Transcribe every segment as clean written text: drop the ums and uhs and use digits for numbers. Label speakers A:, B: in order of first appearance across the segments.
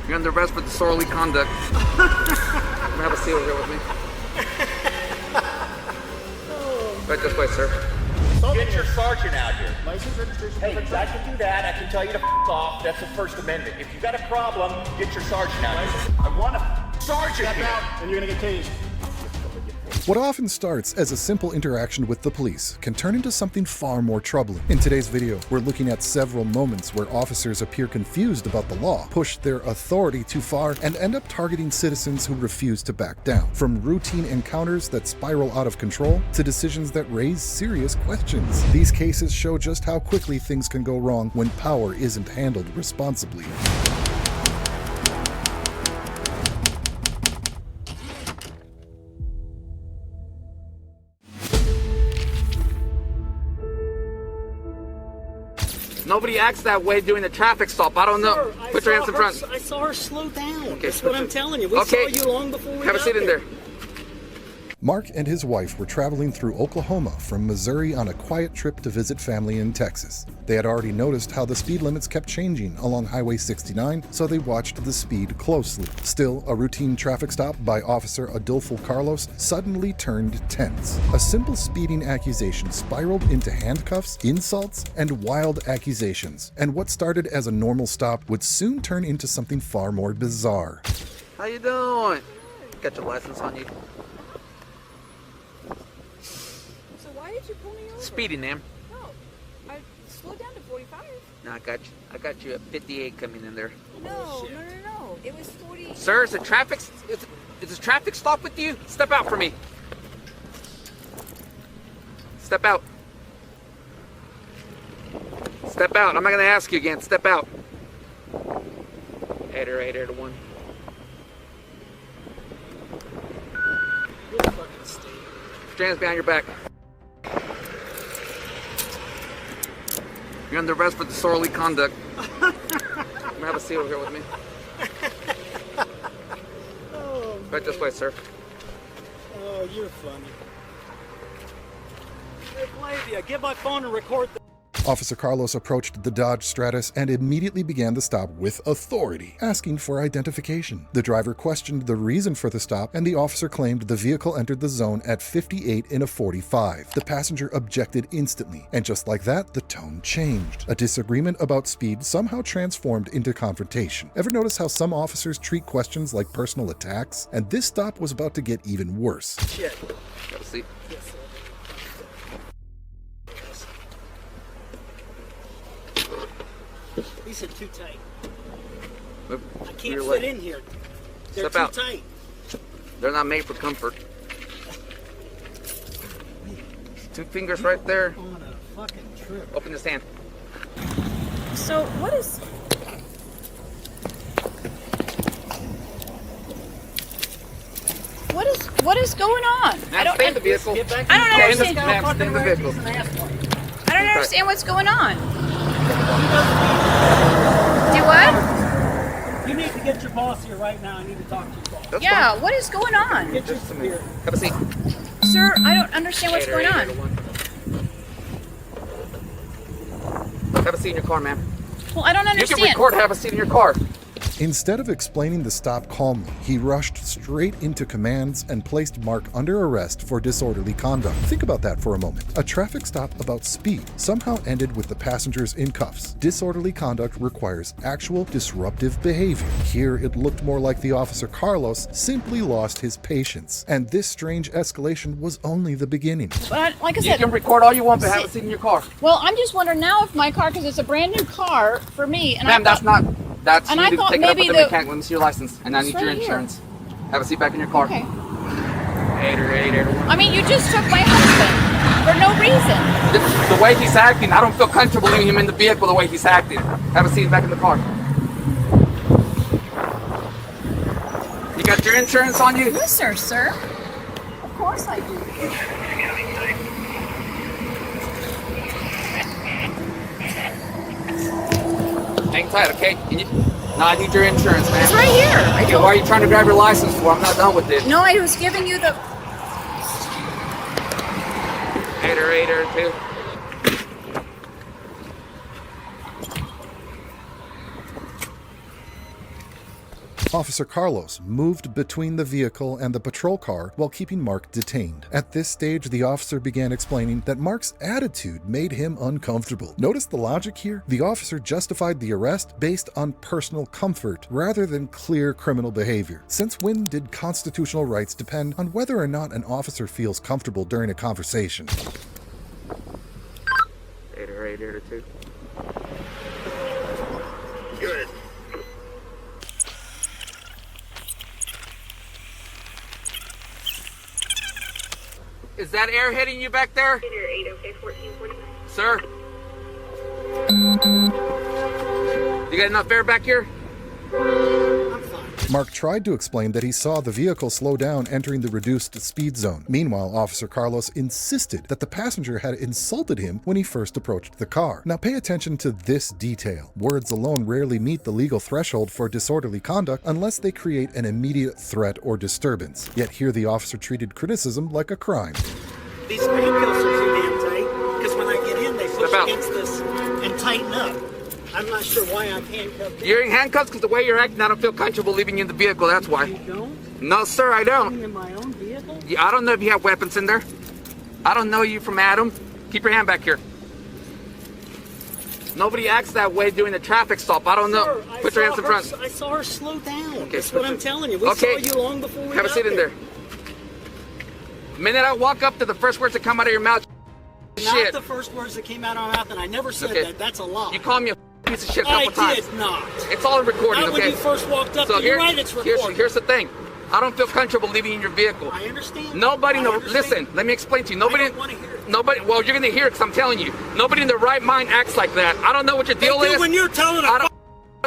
A: You're under arrest for disorderly conduct. Have a seal here with me. Right this way, sir.
B: Get your sergeant out here.
C: License registration.
B: Hey, I can do that. I can tell you to f off. That's the First Amendment. If you got a problem, get your sergeant out here. I want a sergeant
C: Step
B: here.
C: out, and you're gonna get tased.
D: What often starts as a simple interaction with the police can turn into something far more troubling. In today's video, we're looking at several moments where officers appear confused about the law, push their authority too far, and end up targeting citizens who refuse to back down. From routine encounters that spiral out of control to decisions that raise serious questions. These cases show just how quickly things can go wrong when power isn't handled responsibly.
A: Nobody acts that way during the traffic stop. I don't know.
E: Sir,
A: Put your hands in front.
E: I saw her slow down.
A: Okay,
E: That's what I'm telling you. We
A: okay.
E: saw you long before we
A: Have a
E: got
A: seat in there.
D: Mark and his wife were traveling through Oklahoma from Missouri on a quiet trip to visit family in Texas. They had already noticed how the speed limits kept changing along Highway 69, so they watched the speed closely. Still, a routine traffic stop by Officer Adolfo Carlos suddenly turned tense. A simple speeding accusation spiraled into handcuffs, insults, and wild accusations. And what started as a normal stop would soon turn into something far more bizarre.
A: How you doing? Got your license on you.
F: So why did you pull me over?
A: Speeding, ma'am.
F: No, I slowed down to 45.
A: No, I got you at 58 coming in there.
F: No. It was 40.
A: Sir, is a traffic stop with you? Step out for me. Step out. Step out. I'm not gonna ask you again. Step out. 8 to 1. Put your hands behind your back. You're under arrest for disorderly conduct. Have a seal here with me.
E: Oh,
A: Right this way, sir.
E: oh, you're funny. Hey, Flavia, get my phone and record the...
D: Officer Carlos approached the Dodge Stratus and immediately began the stop with authority, asking for identification. The driver questioned the reason for the stop, and the officer claimed the vehicle entered the zone at 58 in a 45. The passenger objected instantly, and just like that, the tone changed. A disagreement about speed somehow transformed into confrontation. Ever notice how some officers treat questions like personal attacks? And this stop was about to get even worse.
E: Shit.
A: Have a seat.
E: Yes, sir. These are too tight.
A: Move
E: I can't
A: your
E: fit
A: leg.
E: in here. They're
A: Step
E: too
A: out.
E: tight.
A: They're not made for comfort. 2 fingers right there.
E: On a fucking trip.
A: Open this hand.
F: So what is? What is going on?
A: Now stay in the vehicle.
E: Get back
F: I don't
E: in
F: understand.
E: the
A: Ma'am, stay in the vehicle.
E: He's an asshole.
F: I don't understand what's going on. Do what?
E: You need to get your boss here right now. I need to talk to your boss.
A: That's
F: Yeah, what is going on?
E: Get your
A: Just a minute.
E: spirit.
A: Have a seat.
F: Sir, I don't understand what's going
A: 8
F: on.
A: to 1. Have a seat in your car, ma'am.
F: Well, I don't
A: You
F: understand.
A: can record, have a seat in your car.
D: Instead of explaining the stop calmly, he rushed straight into commands and placed Mark under arrest for disorderly conduct. Think about that for a moment. A traffic stop about speed somehow ended with the passengers in cuffs. Disorderly conduct requires actual disruptive behavior. Here, it looked more like the officer Carlos simply lost his patience. And this strange escalation was only the beginning.
F: But like I
A: You
F: said,
A: can record all you want, but have a seat in your car.
F: well, I'm just wondering now if my car, because it's a brand new car for me, and
A: Ma'am,
F: I thought,
A: that's
F: and
A: you
F: I
A: need to
F: thought
A: take it up
F: maybe
A: with the
F: the-
A: mechanic. Let me see your license, and I
F: It's
A: need
F: right
A: your
F: here.
A: insurance. Have a seat back in your car.
F: okay.
A: 8 to 1.
F: I mean, you just took my husband for no reason.
A: The way he's acting, I don't feel comfortable leaving him in the vehicle the way he's acting. Have a seat back in the car. You got your insurance on you?
F: Yes, sir. Of course I do.
A: Hang tight, okay? No, I need your insurance, man.
F: It's right here.
A: Okay, why are you trying to grab your license for? I'm not done with it.
F: No, I was giving you the.
A: 8 or 2.
D: Officer Carlos moved between the vehicle and the patrol car while keeping Mark detained. At this stage, the officer began explaining that Mark's attitude made him uncomfortable. Notice the logic here? The officer justified the arrest based on personal comfort rather than clear criminal behavior. Since when did constitutional rights depend on whether or not an officer feels comfortable during a conversation?
A: 882.
B: Good.
A: Is that air hitting you back there?
C: 8OK1449.
A: Sir? You got enough air back here?
E: I'm fine.
D: Mark tried to explain that he saw the vehicle slow down entering the reduced speed zone. Meanwhile, Officer Carlos insisted that the passenger had insulted him when he first approached the car. Now pay attention to this detail. Words alone rarely meet the legal threshold for disorderly conduct unless they create an immediate threat or disturbance. Yet here the officer treated criticism like a crime.
E: These handcuffs are too damn tight because when I get in, they push
A: Step out.
E: against this and tighten up. I'm not sure why I'm handcuffed.
A: You're in handcuffs because the way you're acting, I don't feel comfortable leaving you in the vehicle, that's why.
E: You don't?
A: No, sir, I don't.
E: I'm in my own vehicle?
A: Yeah, I don't know if you have weapons in there. I don't know you from Adam. Keep your hand back here. Nobody acts that way during the traffic stop. I don't know.
E: Sir, I
A: Put your
E: saw
A: hands in
E: her-
A: front.
E: I saw her slow down.
A: Okay,
E: That's what
A: put
E: I'm
A: your-
E: telling you. We
A: Okay.
E: saw you long before we
A: Have a
E: got
A: seat in there. The minute I walk up to the first words that come out of your mouth,
E: Not
A: shit.
E: the first words that came out of my mouth, and I never said
A: Okay.
E: that. That's a lie.
A: You call me a piece of shit a
E: I
A: couple times.
E: did not.
A: It's all recorded,
E: Not
A: okay?
E: when you first walked up.
A: So
E: You're right, it's recorded.
A: here's the thing. I don't feel comfortable leaving you in your vehicle.
E: I understand.
A: Nobody,
E: I
A: no,
E: understand.
A: listen, let me explain to you. Nobody,
E: I don't want to hear it.
A: nobody, well, you're going to hear it because I'm telling you. Nobody in their right mind acts like that. I don't know what your deal
E: They do
A: is.
E: when you're telling
A: I
E: a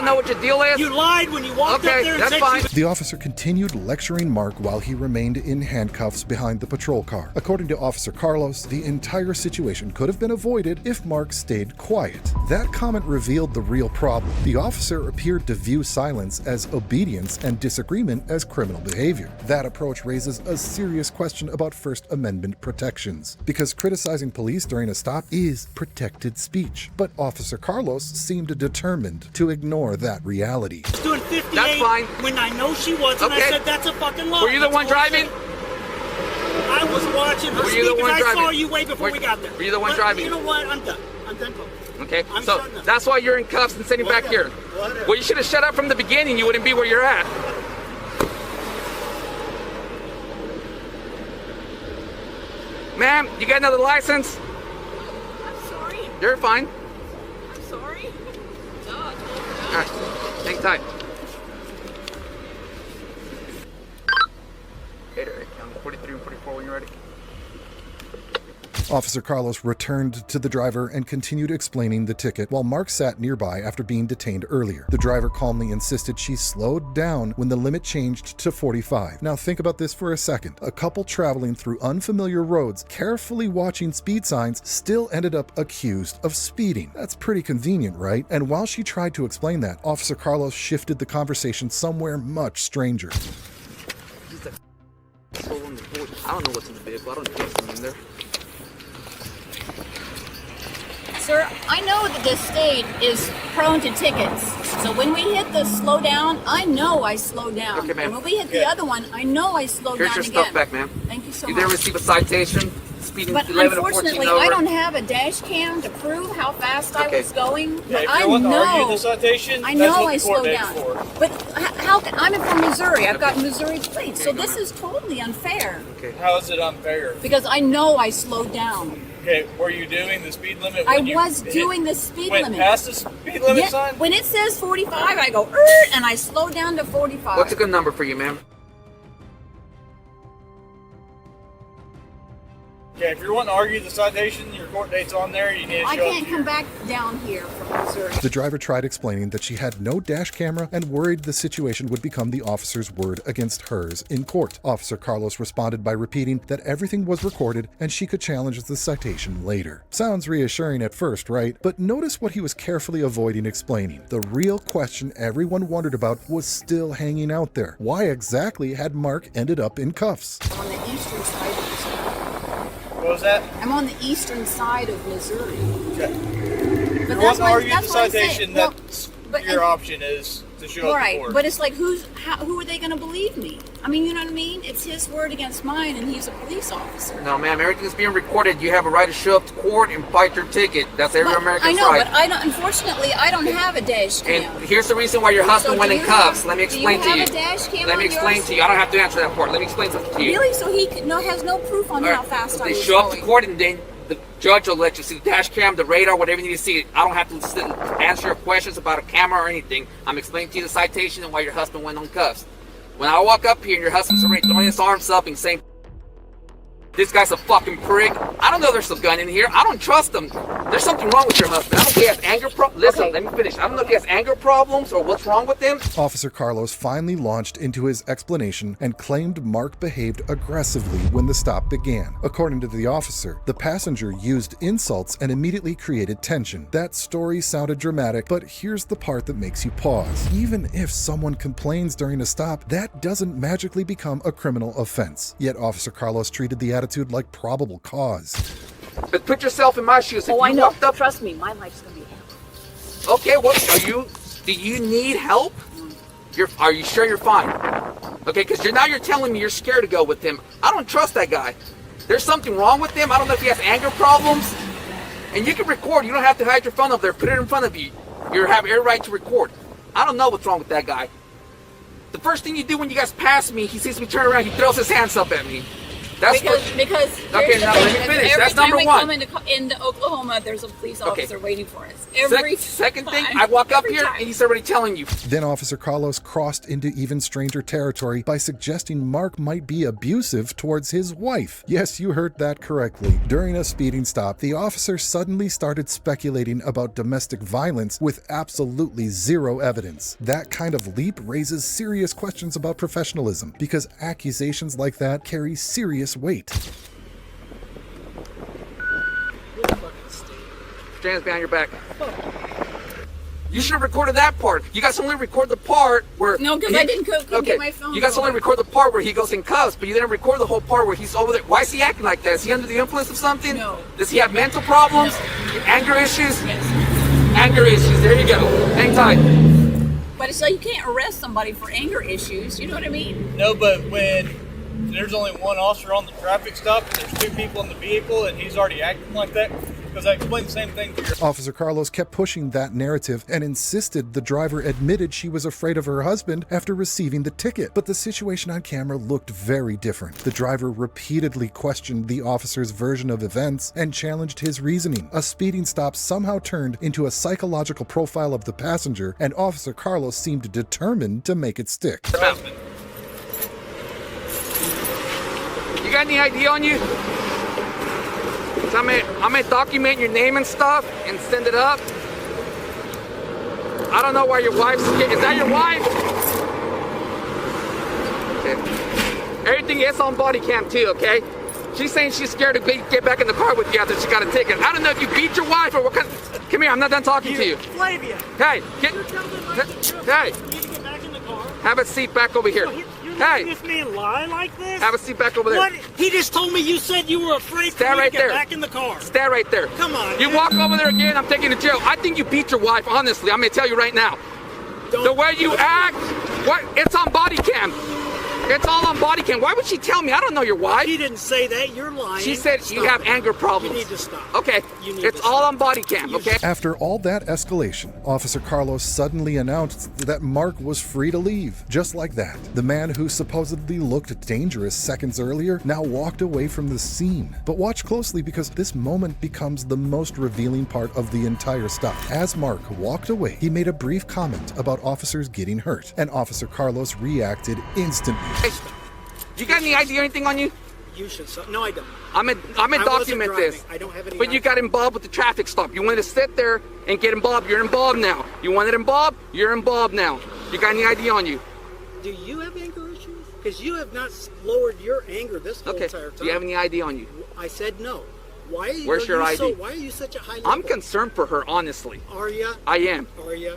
A: don't know what your deal is.
E: You lied when you walked
A: Okay,
E: up there and
A: that's
E: said
A: fine.
E: you
D: The officer continued lecturing Mark while he remained in handcuffs behind the patrol car. According to Officer Carlos, the entire situation could have been avoided if Mark stayed quiet. That comment revealed the real problem. The officer appeared to view silence as obedience and disagreement as criminal behavior. That approach raises a serious question about First Amendment protections, because criticizing police during a stop is protected speech. But Officer Carlos seemed determined to ignore that reality.
E: was doing 58
A: That's fine.
E: when I know she was, and I
A: Okay.
E: said that's a fucking lie.
A: Were you the
E: That's
A: one
E: all I
A: driving?
E: said. I was watching her
A: Were
E: speak,
A: you the
E: and
A: one
E: I saw
A: driving?
E: you way before
A: Were-
E: we got there.
A: were you the one
E: But
A: driving?
E: You know what? I'm done. I'm done talking.
A: Okay,
E: I'm
A: so
E: shutting up.
A: that's why you're in cuffs and sitting back
E: Whatever.
A: here.
E: Whatever.
A: Well, you should have shut up from the beginning. You wouldn't be where you're at. Ma'am, you got another license?
F: I'm sorry.
A: You're fine.
F: I'm sorry. No,
A: All right, hang tight. 43 and 44 when you're ready.
D: Officer Carlos returned to the driver and continued explaining the ticket while Mark sat nearby after being detained earlier. The driver calmly insisted she slowed down when the limit changed to 45. Now think about this for a second. A couple traveling through unfamiliar roads, carefully watching speed signs, still ended up accused of speeding. That's pretty convenient, right? And while she tried to explain that, Officer Carlos shifted the conversation somewhere much stranger.
A: He's a soul in the board. I don't know what's in the vehicle. I don't know what's in there.
F: Sir, I know that this state is prone to tickets. So when we hit the slow down, I know I slow down.
A: Okay, ma'am.
F: And when we hit the other one, I know I slow
A: Here's
F: down
A: your
F: again.
A: stuff back, ma'am.
F: Thank you so
A: You
F: much.
A: didn't receive a citation, speeding
F: But
A: 11 to 14
F: unfortunately,
A: over.
F: I don't have a dash cam to prove how fast I
A: Okay.
F: was going.
G: Yeah,
F: But
G: if
F: I
G: you want to argue
F: know,
G: the citation,
F: I
G: that's
F: know
G: what
F: I
G: the court
F: slowed
G: date's
F: down.
G: for.
F: But how can I'm from Missouri? I've got Missouri plates, so this is totally unfair
G: How is it unfair?
F: because I know I slowed down.
G: Okay, were you doing the speed limit?
F: I
G: when you
F: was
G: hit-
F: doing the speed
G: went
F: limit.
G: past the speed limit
F: Yeah,
G: sign?
F: when it says 45, I go, and I slow down to 45.
A: What's a good number for you, ma'am?
G: Okay, if you're wanting to argue the citation, your court date's on there. You need to
F: I
G: show
F: can't
G: up
F: come back down here from Missouri.
D: The driver tried explaining that she had no dash camera and worried the situation would become the officer's word against hers in court. Officer Carlos responded by repeating that everything was recorded and she could challenge the citation later. Sounds reassuring at first, right? But notice what he was carefully avoiding explaining. The real question everyone wondered about was still hanging out there. Why exactly had Mark ended up in cuffs?
F: I'm on the eastern side of Missouri.
G: What was that?
F: I'm on the eastern side of Missouri.
G: Okay.
F: But
G: If you want to argue the
F: what I'm saying.
G: citation,
F: Well,
G: that's
F: but-
G: your option is to show up
F: Right,
G: to court.
F: but it's like, who are they going to believe me? I mean, you know what I mean? It's his word against mine, and he's a police officer.
A: No, ma'am, everything's being recorded. You have a right to show up to court and fight your ticket. That's every
F: But
A: American's
F: I know,
A: right.
F: but I don't. Unfortunately, I don't have a dash cam.
A: And here's the reason why your husband
F: So
A: went
F: do
A: in
F: you
A: cuffs.
F: have-
A: Let me explain
F: do you
A: to you.
F: have a dash cam
A: Let me
F: on
A: explain
F: yours?
A: to you. I don't have to answer that part. Let me explain something to you.
F: Really? So he has no proof on how fast I
A: They
F: was
A: show up to
F: going.
A: court and then the judge will let you see the dash cam, the radar, whatever you need to see. I don't have to sit and answer your questions about a camera or anything. I'm explaining to you the citation and why your husband went on cuffs. When I walk up here and your husband's already throwing his arms up and saying, this guy's a fucking prick. I don't know there's a gun in here. I don't trust him. There's something wrong with your husband. I don't know if he has anger problems. Listen,
F: Okay.
A: let me finish. I don't know if he has anger problems or what's wrong with him.
D: Officer Carlos finally launched into his explanation and claimed Mark behaved aggressively when the stop began. According to the officer, the passenger used insults and immediately created tension. That story sounded dramatic, but here's the part that makes you pause. Even if someone complains during a stop, that doesn't magically become a criminal offense. Yet Officer Carlos treated the attitude like probable cause.
A: But put yourself in my shoes. If
F: Oh, I
A: you
F: know.
A: walked up,
F: Trust me, my life's gonna be hell.
A: okay, what are you? Do you need help? Are you sure you're fine? Okay, because you're telling me you're scared to go with him. I don't trust that guy. There's something wrong with him. I don't know if he has anger problems. And you can record. You don't have to hide your phone up there. Put it in front of you. You have every right to record. I don't know what's wrong with that guy. The first thing you do when you guys pass me, he sees me turn around. He throws his hands up at me. That's
F: Because
A: Okay,
F: here's the
A: now
F: thing,
A: let me
F: is
A: finish.
F: every
A: That's
F: time
A: number
F: we
A: one.
F: come into Oklahoma, there's a police
A: Okay.
F: officer waiting for us. Every
A: Second thing,
F: time.
A: I walk up
F: Every
A: here
F: time.
A: and he's already telling you.
D: Then Officer Carlos crossed into even stranger territory by suggesting Mark might be abusive towards his wife. Yes, you heard that correctly. During a speeding stop, the officer suddenly started speculating about domestic violence with absolutely zero evidence. That kind of leap raises serious questions about professionalism because accusations like that carry serious weight.
A: Hands behind your back. You should have recorded that part. You guys only record the part where...
F: No, 'cause I didn't go get my phone
A: You guys only
F: going.
A: record the part where he goes in cuffs, but you didn't record the whole part where he's over there. Why is he acting like that? Is he under the influence of something?
F: No.
A: Does he have mental problems?
F: No.
A: Anger issues?
F: Yes.
A: Anger issues. There you go. Hang tight.
F: But it's like you can't arrest somebody for anger issues. You know what I mean?
G: No, but when there's only one officer on the traffic stop and there's two people in the vehicle and he's already acting like that, because I explained the same thing to your...
D: Officer Carlos kept pushing that narrative and insisted the driver admitted she was afraid of her husband after receiving the ticket. But the situation on camera looked very different. The driver repeatedly questioned the officer's version of events and challenged his reasoning. A speeding stop somehow turned into a psychological profile of the passenger, and Officer Carlos seemed determined to make it stick.
A: You got any ID on you? So I'm gonna document your name and stuff and send it up. I don't know why your wife's scared. Is that your wife? Okay. Everything is on body cam too, okay? She's saying she's scared to get back in the car with you after she got a ticket. I don't know if you beat your wife or what kind of... Come here, I'm not done talking to you.
E: Flavia,
A: Hey,
E: you're telling me like
A: hey,
E: you need to get back in the car.
A: have a seat back over here.
E: You're
A: Hey,
E: letting this man lie like this?
A: have a seat back over there.
E: What? He just told me you said you were afraid for
A: Stand
E: me
A: right
E: to get
A: there.
E: back in the car.
A: Stand right there.
E: Come on,
A: You
E: man.
A: walk over there again, I'm taking you to jail. I think you beat your wife, honestly. I'm gonna tell you right now. The way you act, it's on body cam. It's all on body cam. Why would she tell me? I don't know your wife.
E: She didn't say that. You're lying.
A: She said you
E: Stop
A: have
E: it.
A: anger problems.
E: You need to stop.
A: Okay,
E: You need
A: it's
E: to
A: all
E: stop.
A: on body cam, okay?
D: After all that escalation, Officer Carlos suddenly announced that Mark was free to leave. Just like that, the man who supposedly looked dangerous seconds earlier now walked away from the scene. But watch closely because this moment becomes the most revealing part of the entire stop. As Mark walked away, he made a brief comment about officers getting hurt, and Officer Carlos reacted instantly.
A: Hey, you got any ID or anything on you?
E: You should stop. No, I don't.
A: I'm gonna
E: wasn't
A: document
E: driving.
A: this.
E: I don't have any
A: But you
E: ID.
A: got involved with the traffic stop. You wanted to sit there and get involved. You're involved now. You wanted involved? You're involved now. You got any ID on you?
E: Do you have anger issues? Because you have not lowered your anger this whole
A: Okay.
E: entire time.
A: Do you have any ID on you?
E: I said no. Why are you?
A: Where's your ID?
E: Why are you such a high level?
A: I'm concerned for her, honestly.
E: Are you?
A: I am.
E: Are you?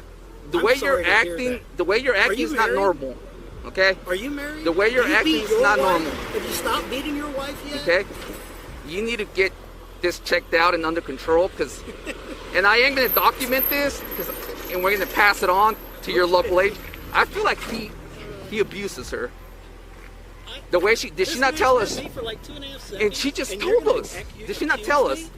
A: The way you're acting, is not
E: married?
A: normal. Okay?
E: Are you married?
A: The way you're
E: Do you
A: acting
E: beat
A: is
E: your
A: not
E: wife?
A: normal.
E: Have you stopped beating your wife yet?
A: Okay? You need to get this checked out and under control because, and I am going to document this and we're going to pass it on to your local agent. I feel like he abuses her. The way did she not tell us?
E: For like 2.5 seconds,
A: And she just told us. Did she not tell us?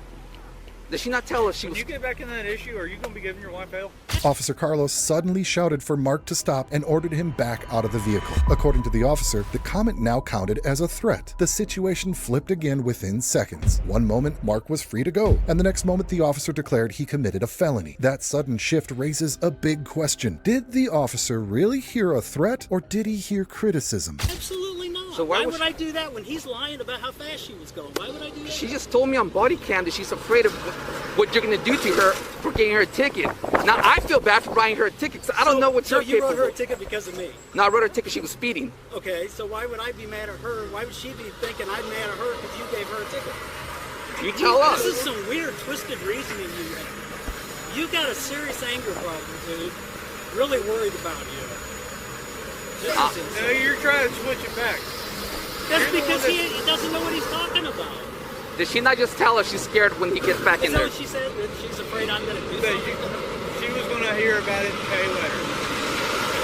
A: Did she not tell us she
G: When
A: was?
G: you get back in that issue, are you going to be giving your wife hell?
D: Officer Carlos suddenly shouted for Mark to stop and ordered him back out of the vehicle. According to the officer, the comment now counted as a threat. The situation flipped again within seconds. One moment, Mark was free to go, and the next moment the officer declared he committed a felony. That sudden shift raises a big question. Did the officer really hear a threat, or did he hear criticism?
E: Absolutely not.
A: So
E: why
A: would
E: would I do that when he's lying about how fast she was going? Why would I do that?
A: She just told me on body cam that she's afraid of what you're going to do to her for getting her a ticket. Now, I feel bad for buying her a ticket because I don't know what
E: so
A: you're
E: you wrote
A: capable
E: her a
A: of.
E: ticket because of me.
A: No, I wrote her a ticket. She was speeding.
E: Okay, so why would I be mad at her? Why would she be thinking I'm mad at her because you gave her a ticket?
A: You tell us.
E: This is some weird, twisted reasoning you have. You got a serious anger problem, dude. Really worried about you. This is
G: No,
E: insane.
G: you're trying to switch it back.
E: That's because he doesn't know what he's talking about.
A: Did she not just tell us she's scared when he gets back
E: Is
A: in
E: that
A: there?
E: what she said? That she's afraid I'm going to do
G: That
E: something?
G: she was going to hear about it and pay later.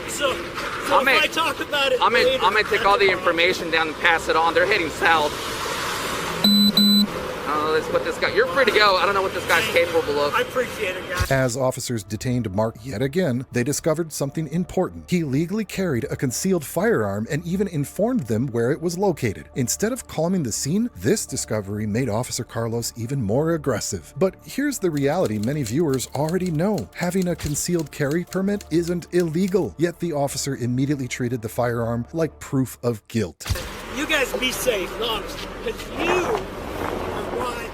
E: So
A: I'm
E: if
A: gonna-
E: I talk about it
A: I'm
E: later,
A: gonna take all the information down and pass it on. They're heading south. Let's put this guy. You're free to go. I don't know what this guy's capable of.
E: I appreciate it, guys.
D: As officers detained Mark yet again, they discovered something important. He legally carried a concealed firearm and even informed them where it was located. Instead of calming the scene, this discovery made Officer Carlos even more aggressive. But here's the reality many viewers already know. Having a concealed carry permit isn't illegal, yet the officer immediately treated the firearm like proof of guilt.
E: You guys be safe, honestly, because you are why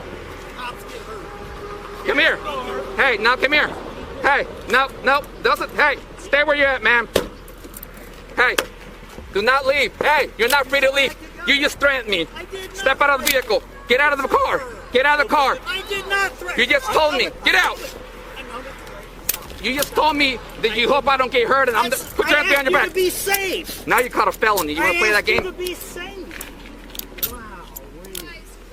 E: cops get hurt.
A: Come here. Hey, now come here. Hey, no, doesn't. Hey, stay where you're at, ma'am. Hey, do not leave. Hey, you're not free to leave. You just threatened me.
E: I did not
A: Step out of the
E: threaten
A: vehicle. Get out of the car. Get out of the car.
E: I did not threaten.
A: You just told me. Get out. You just told me that you hope I don't get hurt, and I'm gonna put your hand behind your
E: I
A: back.
E: asked you to be safe.
A: Now you caught a felony. You want to play that
E: I asked you
A: game?
E: to be safe. Wow.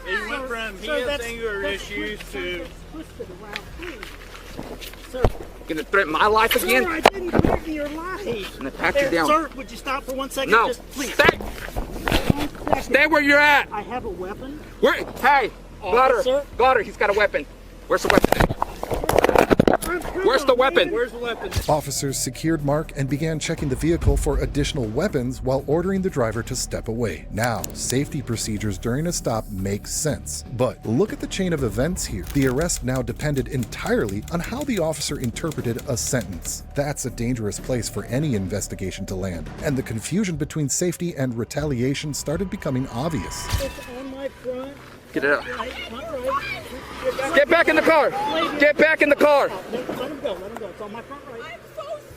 G: He went from he has anger issues to
E: Twisted around, please. Sir,
A: Gonna threaten my life
E: sir,
A: again?
E: I didn't threaten your life.
A: I'm gonna pat you
E: There,
A: down.
E: Sir, would you stop for 1 second?
A: No.
E: Just, please.
A: Stay.
E: 1 second.
A: Stay where you're at.
E: I have a weapon.
A: Where? Hey,
E: Officer?
A: Got her. He's got a weapon. Where's the weapon? Where's the weapon?
G: where's the weapon?
D: Officers secured Mark and began checking the vehicle for additional weapons while ordering the driver to step away. Now, safety procedures during a stop make sense. But look at the chain of events here. The arrest now depended entirely on how the officer interpreted a sentence. That's a dangerous place for any investigation to land, and the confusion between safety and retaliation started becoming obvious.
E: It's on my front.
A: Get it out.
E: Right, all right.
A: Get back in the car. Get back in the car.
E: Let him go. Let him go. It's on my front right.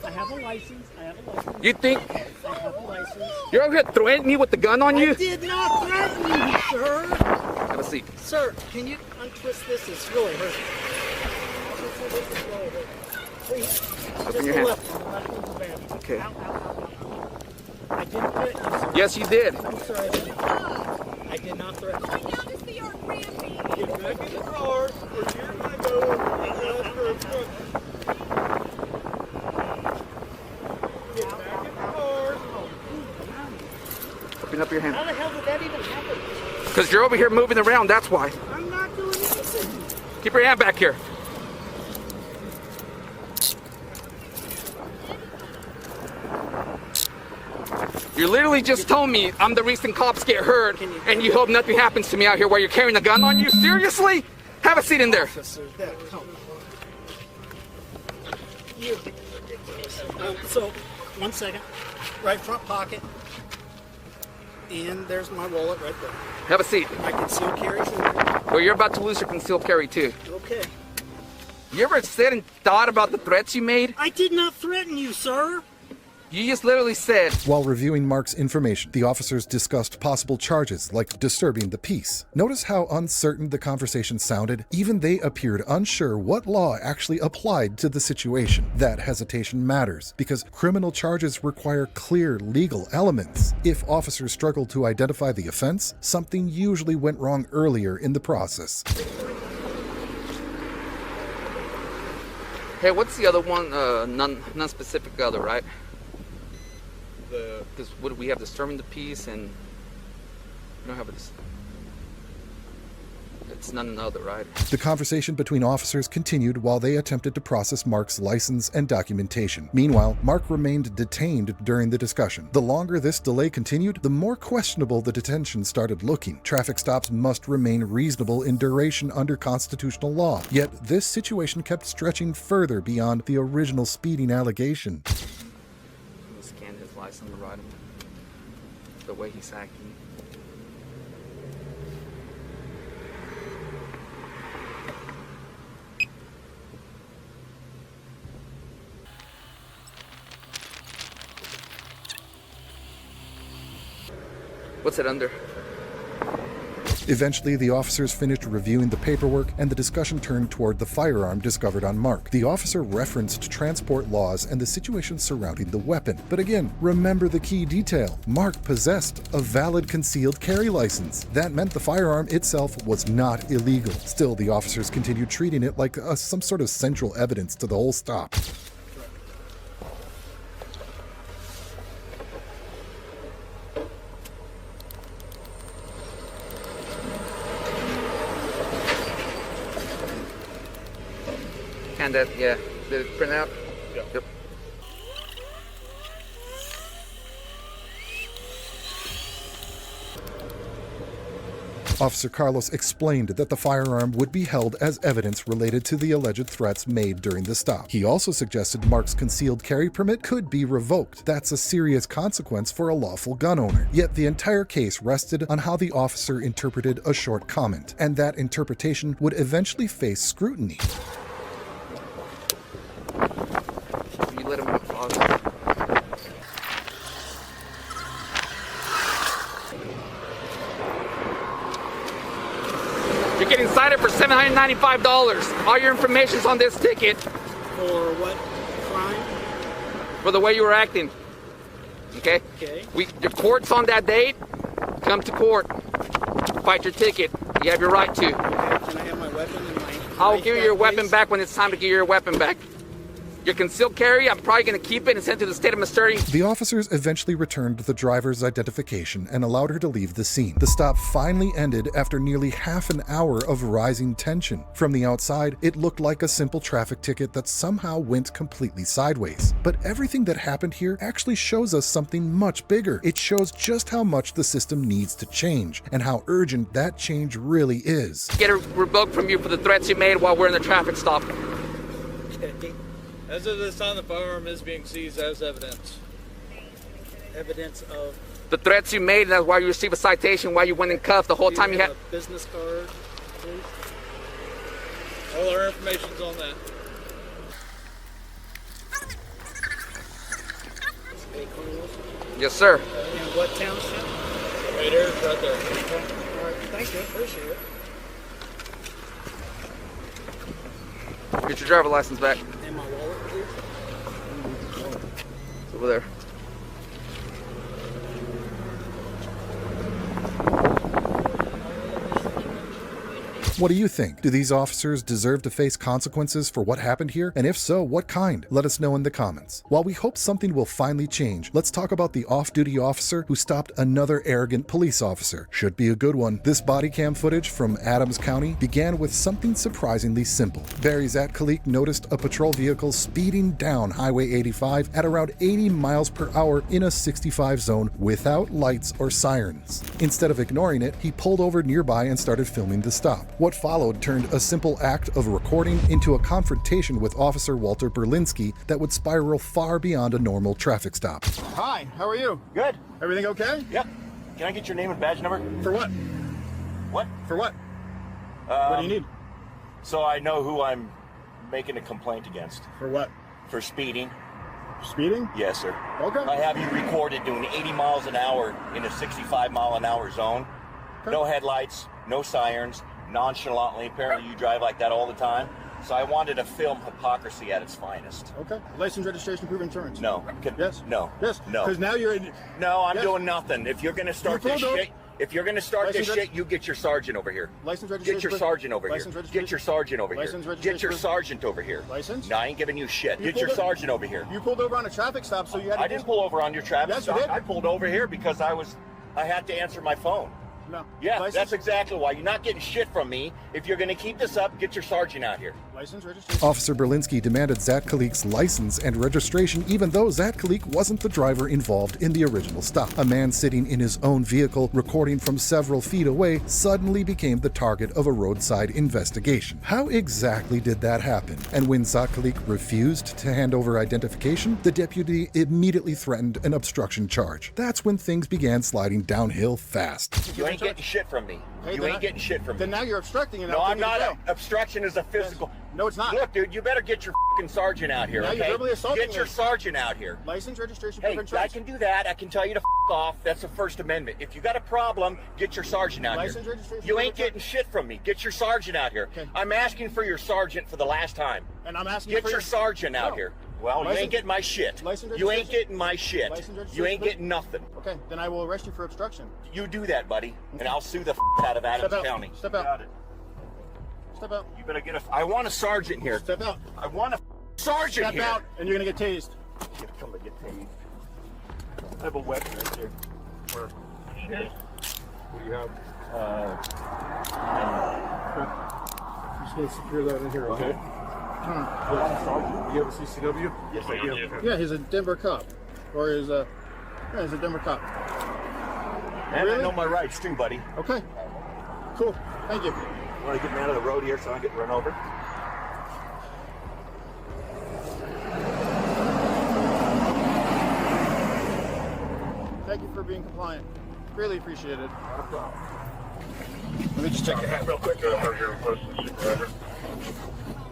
E: I have a license. I have a license.
A: You think
E: I have a license.
A: you're over here threatening me with the gun on
E: I
A: you?
E: did not threaten you, sir.
A: Have a seat.
E: Sir, can you untwist this? It's really hurting. This is really hurting. Please.
A: Open
E: Just
A: your
E: the
A: hand.
E: left one. The left one's bad.
A: Okay.
E: Ow, ow, ow, ow, ow. I didn't threaten you, sir.
A: Yes, you did.
E: I'm sorry. I did not threaten you.
G: Get back in the car, or you're going to go and ask for a truck. Get back in the car.
A: Open up your
E: How
A: hand.
E: the hell did that even happen?
A: Because you're over here moving around, that's why.
E: I'm not doing anything.
A: Keep your hand back here. You literally just told me I'm the reason cops get hurt, and you hope nothing happens to me out here while you're carrying a gun on you? Seriously? Have a seat in there.
E: Officer, that come. You're ridiculous. So, 1 second. Right front pocket. And there's my wallet right there.
A: Have a seat.
E: I can still carry forward.
A: Well, you're about to lose your concealed carry too.
E: Okay.
A: You ever said and thought about the threats you made?
E: I did not threaten you, sir.
A: You just literally said,
D: While reviewing Mark's information, the officers discussed possible charges like disturbing the peace. Notice how uncertain the conversation sounded? Even they appeared unsure what law actually applied to the situation. That hesitation matters because criminal charges require clear legal elements. If officers struggled to identify the offense, something usually went wrong earlier in the process.
A: Hey, what's the other one? Non-specific other, right? Because what do we have? Disturbing the peace, and we don't have a. It's none other, right?
D: The conversation between officers continued while they attempted to process Mark's license and documentation. Meanwhile, Mark remained detained during the discussion. The longer this delay continued, the more questionable the detention started looking. Traffic stops must remain reasonable in duration under constitutional law. Yet this situation kept stretching further beyond the original speeding allegation.
A: Scan his license to ride him. The way he's acting. What's it under?
D: Eventually, the officers finished reviewing the paperwork and the discussion turned toward the firearm discovered on Mark. The officer referenced transport laws and the situation surrounding the weapon. But again, remember the key detail. Mark possessed a valid concealed carry license. That meant the firearm itself was not illegal. Still, the officers continued treating it like some sort of central evidence to the whole stop.
A: And that, yeah. Did it print out?
G: Yeah.
A: Yep.
D: Officer Carlos explained that the firearm would be held as evidence related to the alleged threats made during the stop. He also suggested Mark's concealed carry permit could be revoked. That's a serious consequence for a lawful gun owner. Yet the entire case rested on how the officer interpreted a short comment, and that interpretation would eventually face scrutiny.
A: You let him pause. You're getting cited for $795. All your information's on this ticket.
E: For what crime?
A: For the way you were acting. Okay?
E: Okay.
A: Your court's on that date. Come to court. Fight your ticket. You have your right to.
E: Can I have my weapon in my...
A: I'll give you your weapon back when it's time to give you your weapon back. Your concealed carry, I'm probably going to keep it and send it to the state of Missouri.
D: The officers eventually returned the driver's identification and allowed her to leave the scene. The stop finally ended after nearly half an hour of rising tension. From the outside, it looked like a simple traffic ticket that somehow went completely sideways. But everything that happened here actually shows us something much bigger. It shows just how much the system needs to change and how urgent that change really is.
A: Get it revoked from you for the threats you made while we're in the traffic stop.
E: Okay.
G: As of this time, the firearm is being seized as evidence.
E: Evidence of...
A: The threats you made, and that's why you received a citation, why you went in cuffs the whole time you had...
E: a business card, please?
G: All our information's on that.
E: Hey, Carlos.
A: Yes, sir.
E: And what township?
G: Right there, right there.
E: All right, thank you, appreciate it.
A: Get your driver license back.
E: And my wallet, please?
A: It's over there.
D: What do you think? Do these officers deserve to face consequences for what happened here? And if so, what kind? Let us know in the comments. While we hope something will finally change, let's talk about the off-duty officer who stopped another arrogant police officer. Should be a good one. This body cam footage from Adams County began with something surprisingly simple. Barry Zatkalik noticed a patrol vehicle speeding down Highway 85 at around 80 miles per hour in a 65 zone without lights or sirens. Instead of ignoring it, he pulled over nearby and started filming the stop. What followed turned a simple act of recording into a confrontation with Officer Walter Berlinski that would spiral far beyond a normal traffic stop.
C: Hi, how are you?
B: Good.
C: Everything okay?
B: Yep. Can I get your name and badge number?
C: For what?
B: What?
C: For what? What do you need?
B: So I know who I'm making a complaint against.
C: For what?
B: For speeding.
C: Speeding?
B: Yes, sir.
C: Okay.
B: I have you recorded doing 80 miles an hour in a 65 mile an hour zone.
C: Okay.
B: No headlights, no sirens, nonchalantly. Apparently you drive like that all the time. So I wanted to film hypocrisy at its finest.
C: Okay. License, registration, proof of insurance.
B: No.
C: Yes.
B: No.
C: Yes.
B: No.
C: Because now you're in.
B: No, I'm
C: Yes.
B: doing nothing. If you're going to start
C: You
B: this
C: pulled
B: shit, If you're going to start
C: License
B: this shit, you get your sergeant over here.
C: License registration.
B: Get your sergeant over here.
C: License registration.
B: Get your sergeant over here.
C: License
B: Get
C: registration.
B: your sergeant over here.
C: License?
B: No, I ain't giving you shit.
C: You
B: Get your
C: pulled o-
B: sergeant over here.
C: You pulled over on a traffic stop, so you had to
B: I didn't pull over on your traffic
C: Yes, you
B: stop.
C: did.
B: I pulled over here because I had to answer my phone.
C: No.
B: Yeah,
C: License?
B: that's exactly why. You're not getting shit from me. If you're going to keep this up, get your sergeant out here.
C: License registration.
D: Officer Berlinski demanded Zatkalik's license and registration even though Zatkalik wasn't the driver involved in the original stop. A man sitting in his own vehicle recording from several feet away suddenly became the target of a roadside investigation. How exactly did that happen? And when Zatkalik refused to hand over identification, the deputy immediately threatened an obstruction charge. That's when things began sliding downhill fast.
B: You ain't getting shit from me.
C: Hey,
B: You
C: then
B: ain't getting shit from me.
C: Then now you're obstructing, and
B: No, I'm
C: taking it
B: not.
C: down.
B: Obstruction is a physical.
C: No, it's not.
B: Look, dude, you better get your fucking sergeant out here,
C: Now you're
B: okay?
C: verbally assaulting
B: Get your
C: me.
B: sergeant out here.
C: License registration.
B: Hey,
C: proof of
B: I
C: insurance.
B: can do that. I can tell you to off. That's the First Amendment. If you got a problem, get your sergeant out
C: License
B: here.
C: registration,
B: You
C: proof
B: ain't
C: of
B: getting shit from me. Get your sergeant out here.
C: Okay.
B: I'm asking for your sergeant for the last time.
C: And I'm asking
B: Get
C: for
B: your sergeant out
C: No.
B: here. Well, you
C: License-
B: ain't getting my shit.
C: License
B: You ain't
C: registration-
B: getting my shit.
C: License
B: You
C: registration-
B: ain't getting nothing.
C: Okay, then I will arrest you for obstruction.
B: You do that, buddy, and I'll sue the out of Adams
C: Step out.
B: County.
C: Step out.
B: Got it.
C: Step out.
B: You better get a. I want a sergeant here.
C: Step out.
B: I want a sergeant
C: Step
B: here.
C: out, and you're gonna get tased.
B: Come and get paid. I have a weapon right there. Where?
C: What do you have? I'm just gonna secure that in here, okay? You have a CCW?
B: Yes, I do.
C: Yeah, he's a Denver cop, or he's a Denver cop.
B: And
C: Really?
B: I know my rights too, buddy.
C: Okay, cool. Thank you.
B: You want to get me out of the road here so I don't get run over?
C: Thank you for being compliant. Greatly appreciated. Let me just check your hat real quick.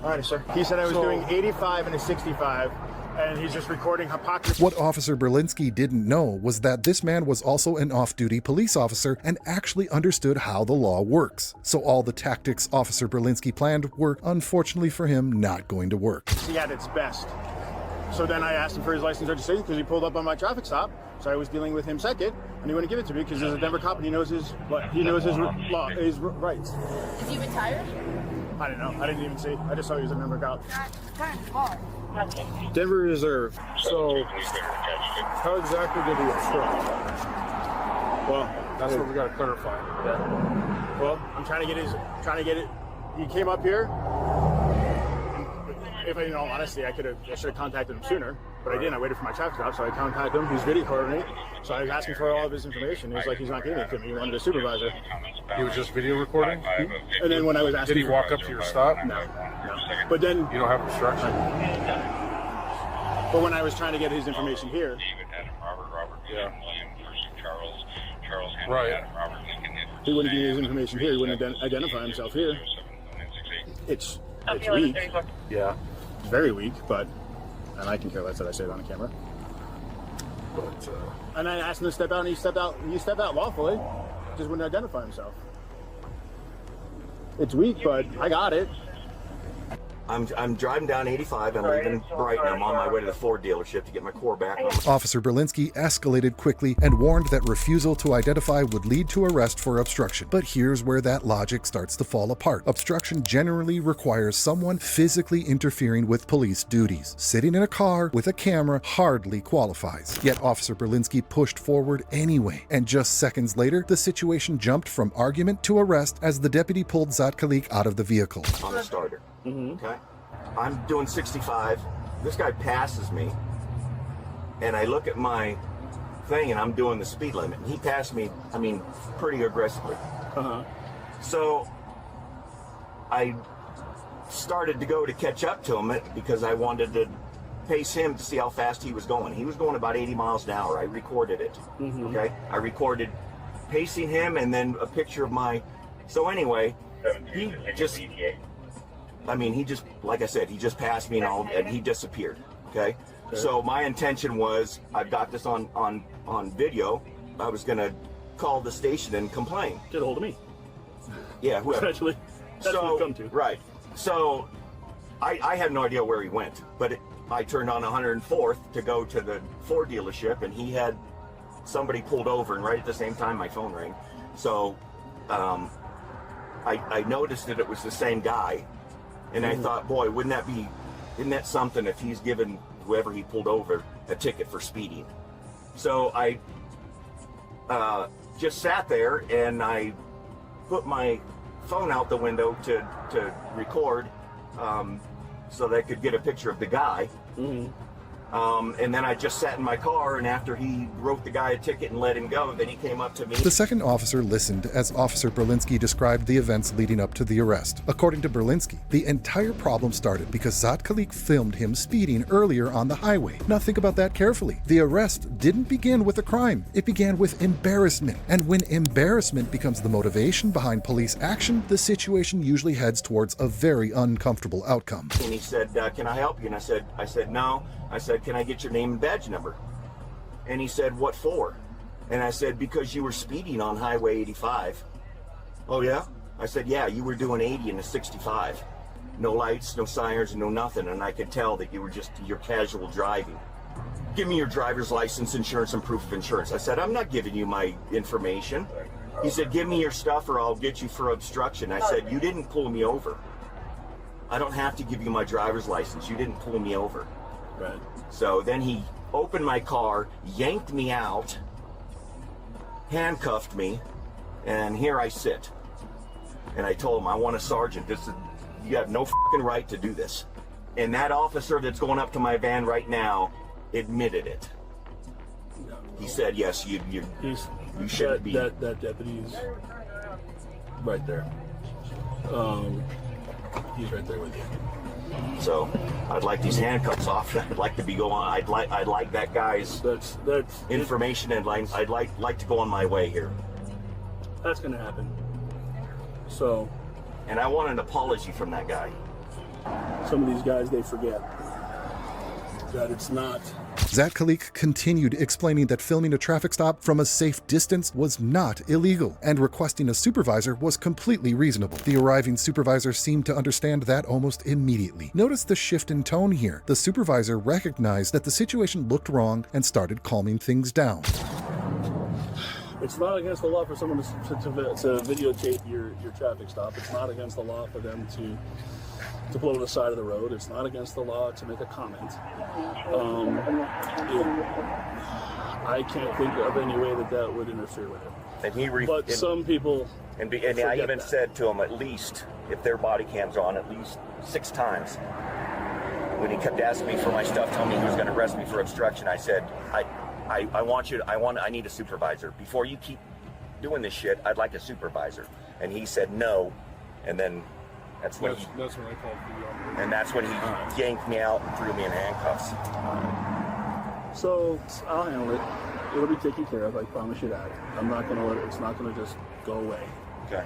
C: Alrighty, sir. He said I was doing 85 and a 65, and he's just recording hypocrisy.
D: What Officer Berlinski didn't know was that this man was also an off-duty police officer and actually understood how the law works. So all the tactics Officer Berlinski planned were, unfortunately for him, not going to work.
C: He at its best. So then I asked him for his license registration because he pulled up on my traffic stop. So I was dealing with him second, and he wouldn't give it to me because he's a Denver cop and he knows his law, his rights.
F: Is he retired?
C: I don't know. I didn't even see. I just saw he was a Denver cop. Denver Reserve. So how exactly did he obstruct? Well,
H: That's what we got to clarify.
C: well, I'm trying to get it. He came up here. If in all honesty, I should have contacted him sooner, but I didn't. I waited for my traffic stop, so I contacted him. He's video recording me, so I was asking for all of his information. He was like, he's not giving it to me. He wanted a supervisor.
H: He was just video recording?
C: And then when I was asking,
H: Did he walk up to your stop?
C: No. But then,
H: You don't have obstruction?
C: but when I was trying to get his information here,
H: Yeah. Right.
C: he wouldn't give me his information here. He wouldn't identify himself here. It's weak.
H: Yeah.
C: It's very weak, and I can care less that I say it on the camera.
H: But,
C: And I asked him to step out, and he stepped out lawfully. Just wouldn't identify himself. It's weak, but I got it.
B: I'm driving down 85. I'm leaving Brighton. I'm on my way to the Ford dealership to get my core back.
D: Officer Berlinski escalated quickly and warned that refusal to identify would lead to arrest for obstruction. But here's where that logic starts to fall apart. Obstruction generally requires someone physically interfering with police duties. Sitting in a car with a camera hardly qualifies. Yet Officer Berlinski pushed forward anyway, and just seconds later, the situation jumped from argument to arrest as the deputy pulled Zatkalik out of the vehicle.
B: On the starter. Okay. I'm doing 65. This guy passes me, and I look at my thing, and I'm doing the speed limit. And he passed me, pretty aggressively. So I started to go to catch up to him because I wanted to pace him to see how fast he was going. He was going about 80 miles an hour. I recorded it. Okay. I recorded pacing him and then a picture of my. So anyway, he just. Like I said, he just passed me and he disappeared. Okay? So my intention was, I've got this on video. I was gonna call the station and complain.
C: Get a hold of me.
B: Yeah, whoever.
C: Essentially, that's what it's come to.
B: Right. So I had no idea where he went, but I turned on 104th to go to the Ford dealership, and he had somebody pulled over, and right at the same time my phone rang. So I noticed that it was the same guy, and I thought, boy, isn't that something if he's given whoever he pulled over a ticket for speeding? So I just sat there and I put my phone out the window to record so that I could get a picture of the guy. And then I just sat in my car, and after he wrote the guy a ticket and let him go, then he came up to me.
D: The second officer listened as Officer Berlinski described the events leading up to the arrest. According to Berlinski, the entire problem started because Zatkalik filmed him speeding earlier on the highway. Now think about that carefully. The arrest didn't begin with a crime. It began with embarrassment. And when embarrassment becomes the motivation behind police action, the situation usually heads towards a very uncomfortable outcome.
B: And he said, can I help you? And I said, no. I said, can I get your name and badge number? And he said, what for? And I said, because you were speeding on Highway 85. Oh, yeah? I said, yeah, you were doing 80 in a 65. No lights, no sirens, no nothing. And I could tell that you were just your casual driving. Give me your driver's license, insurance, and proof of insurance. I said, I'm not giving you my information. He said, give me your stuff or I'll get you for obstruction. I said, you didn't pull me over. I don't have to give you my driver's license. You didn't pull me over. Right. So then he opened my car, yanked me out, handcuffed me, and here I sit. And I told him, I want a sergeant. You have no fucking right to do this. And that officer that's going up to my van right now admitted it. He said, yes, you shouldn't be.
I: That deputy's right there. He's right there with you.
B: So I'd like these handcuffs off. I'd like to be going. I'd like that guy's information, and I'd like to go on my way here.
I: That's gonna happen. So,
B: and I want an apology from that guy.
I: Some of these guys, they forget that it's not.
D: Zatkalik continued explaining that filming a traffic stop from a safe distance was not illegal, and requesting a supervisor was completely reasonable. The arriving supervisor seemed to understand that almost immediately. Notice the shift in tone here. The supervisor recognized that the situation looked wrong and started calming things down.
I: It's not against the law for someone to videotape your traffic stop. It's not against the law for them to pull to the side of the road. It's not against the law to make a comment. I can't think of any way that would interfere with it.
B: And
I: but some people,
B: and I even said to him, at least if their body cams are on, at least 6 times. When he kept asking me for my stuff, telling me he was going to arrest me for obstruction, I said, I need a supervisor. Before you keep doing this shit, I'd like a supervisor. And he said no, and then that's when I called for you. And that's when he yanked me out and threw me in handcuffs.
I: So I'll handle it. It'll be taken care of. I promise you that. I'm not gonna let it. It's not gonna just go away.
B: Okay.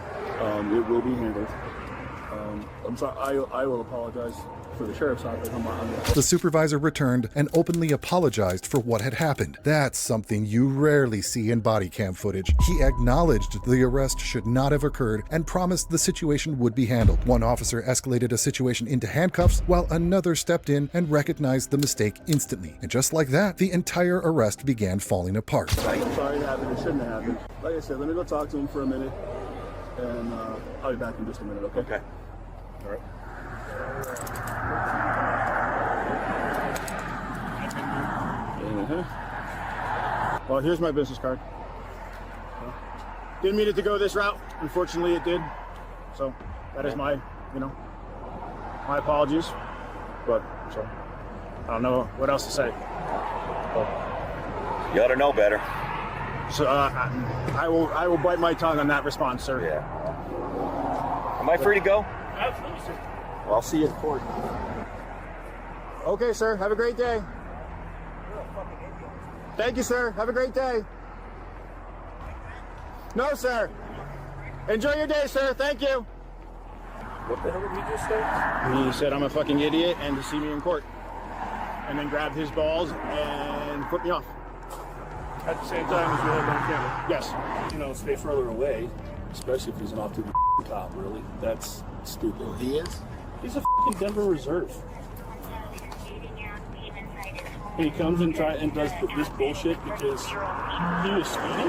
I: It will be handled. I'm sorry. I will apologize for the sheriff's office.
D: The supervisor returned and openly apologized for what had happened. That's something you rarely see in body cam footage. He acknowledged the arrest should not have occurred and promised the situation would be handled. One officer escalated a situation into handcuffs while another stepped in and recognized the mistake instantly. And just like that, the entire arrest began falling apart.
I: I'm sorry it happened. It shouldn't have happened. Like I said, let me go talk to him for a minute, and I'll be back in just a minute, okay?
B: Okay.
I: All right. Well, here's my business card. Didn't mean it to go this route. Unfortunately, it did. So that is my apologies. But so I don't know what else to say.
B: You ought to know better.
I: So I will bite my tongue on that response, sir.
B: Yeah. Am I free to go?
I: Absolutely, sir.
B: Well, I'll see you in court.
I: Okay, sir. Have a great day. Thank you, sir. Have a great day. No, sir. Enjoy your day, sir. Thank you.
B: What the hell did he just say?
I: He said I'm a fucking idiot and to see me in court. And then grabbed his balls and put me off.
G: At the same time as you have on camera.
I: Yes.
G: You know, stay further away, especially if he's not to the top, really. That's stupid.
I: He is?
G: He's a fucking Denver Reserve.
I: And he comes and does this bullshit because he was speeding.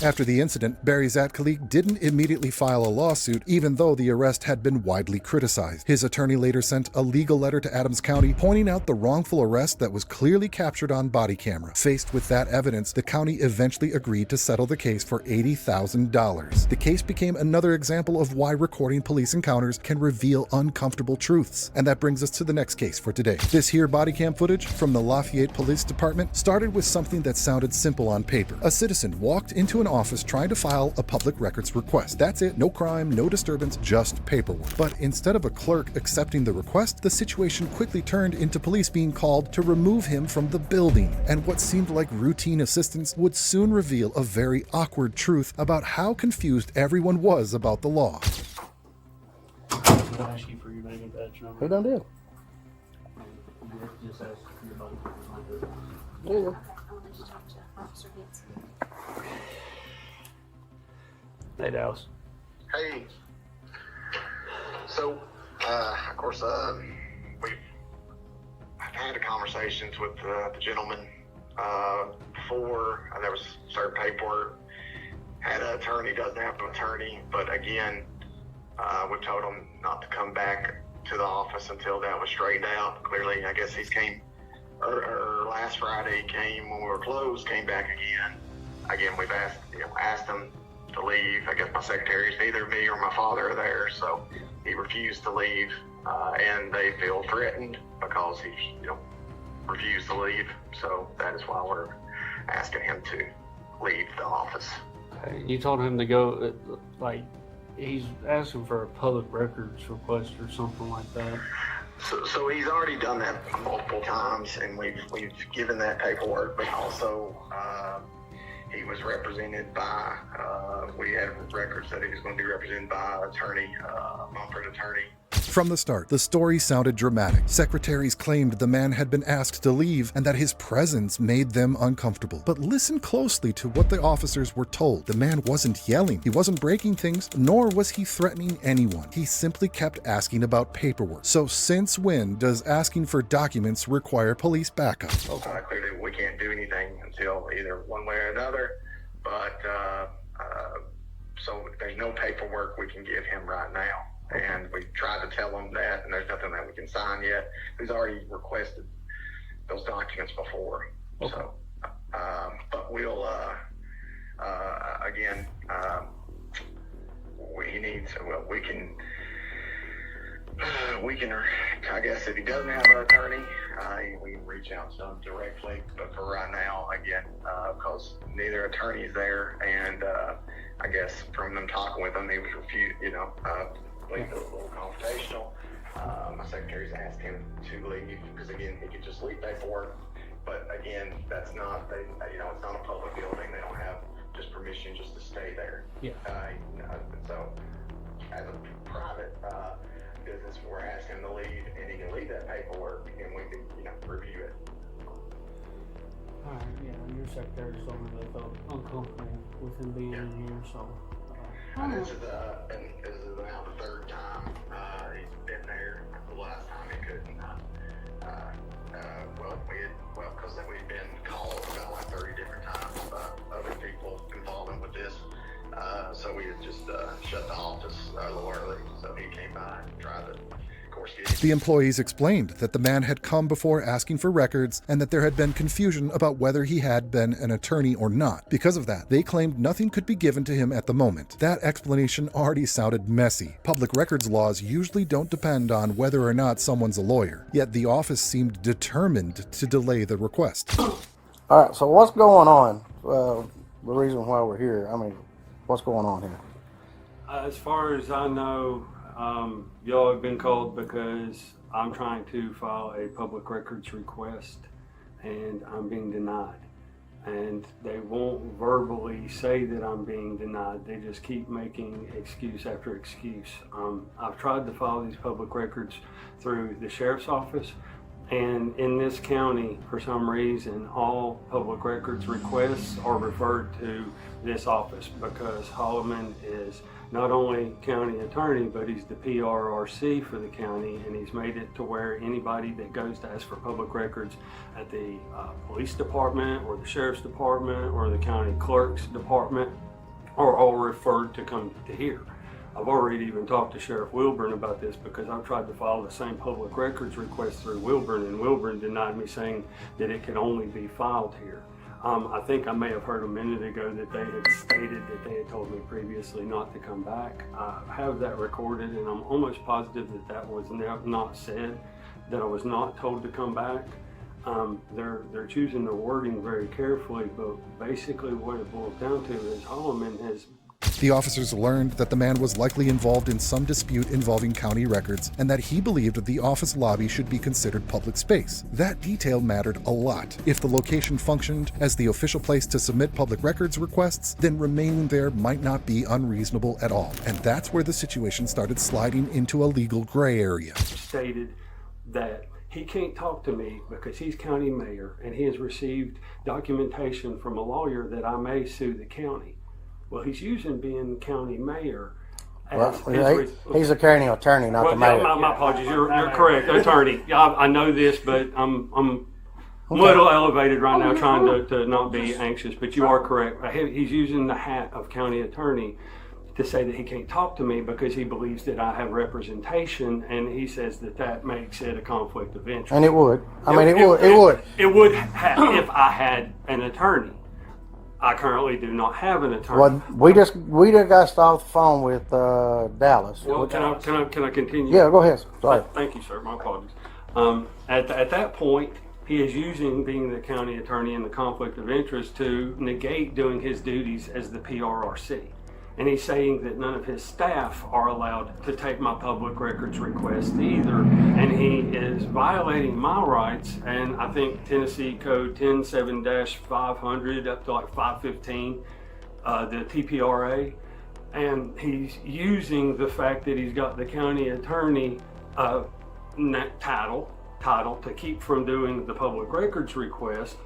D: After the incident, Barry Zatkalik didn't immediately file a lawsuit, even though the arrest had been widely criticized. His attorney later sent a legal letter to Adams County pointing out the wrongful arrest that was clearly captured on body camera. Faced with that evidence, the county eventually agreed to settle the case for $80,000. The case became another example of why recording police encounters can reveal uncomfortable truths. And that brings us to the next case for today. This here body cam footage from the Lafayette Police Department started with something that sounded simple on paper. A citizen walked into an office trying to file a public records request. That's it, no crime, no disturbance, just paperwork. But instead of a clerk accepting the request, the situation quickly turned into police being called to remove him from the building. And what seemed like routine assistance would soon reveal a very awkward truth about how confused everyone was about the law.
I: Did I ask you for your name and badge number?
J: Who done did?
I: Just ask for your name.
J: There you go.
I: Hey, Dallas.
K: Hey. So, of course, we've had conversations with the gentleman before. There was certain paperwork. Had an attorney, doesn't have an attorney, but again, we told him not to come back to the office until that was straightened out. Clearly, I guess he came, or last Friday he came when we were closed, came back again. Again, we've asked him to leave. I guess my secretaries, neither me or my father are there, so he refused to leave, and they feel threatened because he, refused to leave. So that is why we're asking him to leave the office.
L: You told him to go, he's asking for a public records request or something like that.
K: So he's already done that multiple times, and we've given that paperwork, but also he was represented by, we had records that he was going to be represented by attorney, Mumford attorney.
D: From the start, the story sounded dramatic. Secretaries claimed the man had been asked to leave and that his presence made them uncomfortable. But listen closely to what the officers were told. The man wasn't yelling, he wasn't breaking things, nor was he threatening anyone. He simply kept asking about paperwork. So since when does asking for documents require police backup?
K: Clearly we can't do anything until either one way or another, but so there's no paperwork we can give him right now. And we tried to tell him that, and there's nothing that we can sign yet. He's already requested those documents before. Okay. So, but we'll, again, he needs, well, we can, I guess if he doesn't have an attorney, we can reach out to him directly. But for right now, again, because neither attorney's there, and I guess from them talking with him, he was refused, leave it a little confrontational. My secretaries asked him to leave because again, he could just leave paperwork. But again, that's not, it's not a public building. They don't have just permission just to stay there.
L: Yeah.
K: So as a private business, we're asking him to leave, and he can leave that paperwork, and we can, review it.
L: All right. Yeah. Your secretary told me they felt uncomfortable with him being in here, so.
K: And this is now the third time he's been there. The last time he couldn't. Because we've been called about like 30 different times about other people involved with this. So we had just shut the office a little early. So he came by and tried to, of course, get him.
D: The employees explained that the man had come before asking for records and that there had been confusion about whether he had been an attorney or not. Because of that, they claimed nothing could be given to him at the moment. That explanation already sounded messy. Public records laws usually don't depend on whether or not someone's a lawyer. Yet the office seemed determined to delay the request.
J: All right, so what's going on? The reason why we're here, what's going on here?
L: As far as I know, y'all have been called because I'm trying to file a public records request and I'm being denied. And they won't verbally say that I'm being denied. They just keep making excuse after excuse. I've tried to file these public records through the sheriff's office, and in this county, for some reason, all public records requests are referred to this office because Holloman is not only county attorney, but he's the PRRC for the county, and he's made it to where anybody that goes to ask for public records at the police department or the sheriff's department or the county clerk's department are all referred to come to here. I've already even talked to Sheriff Wilburn about this because I've tried to file the same public records request through Wilburn, and Wilburn denied me, saying that it could only be filed here. I think I may have heard a minute ago that they had stated that they had told me previously not to come back. I have that recorded, and I'm almost positive that that was not said, that I was not told to come back. They're choosing the wording very carefully, but basically what it boils down to is Holloman has...
D: The officers learned that the man was likely involved in some dispute involving county records, and that he believed the office lobby should be considered public space. That detail mattered a lot. If the location functioned as the official place to submit public records requests, then remaining there might not be unreasonable at all. And that's where the situation started sliding into a legal gray area.
L: Stated that he can't talk to me because he's county mayor, and he has received documentation from a lawyer that I may sue the county. Well, he's using being county mayor as...
J: He's a county attorney, not the mayor.
L: My apologies. You're correct, attorney. I know this, but I'm a little elevated right now, trying to not be anxious, but you are correct. He's using the hat of county attorney to say that he can't talk to me because he believes that I have representation, and he says that that makes it a conflict of interest.
J: And it would. It would.
L: It would have if I had an attorney. I currently do not have an attorney.
J: Well, we just got off the phone with Dallas.
L: Well, can I continue?
J: Yeah, go ahead. Sorry.
L: Thank you, sir. My apologies. At that point, he is using being the county attorney and the conflict of interest to negate doing his duties as the PRRC. And he's saying that none of his staff are allowed to take my public records request either. And he is violating my rights, and I think Tennessee Code 107-500 up to like 515, the TPRA. And he's using the fact that he's got the county attorney title to keep from doing the public records request,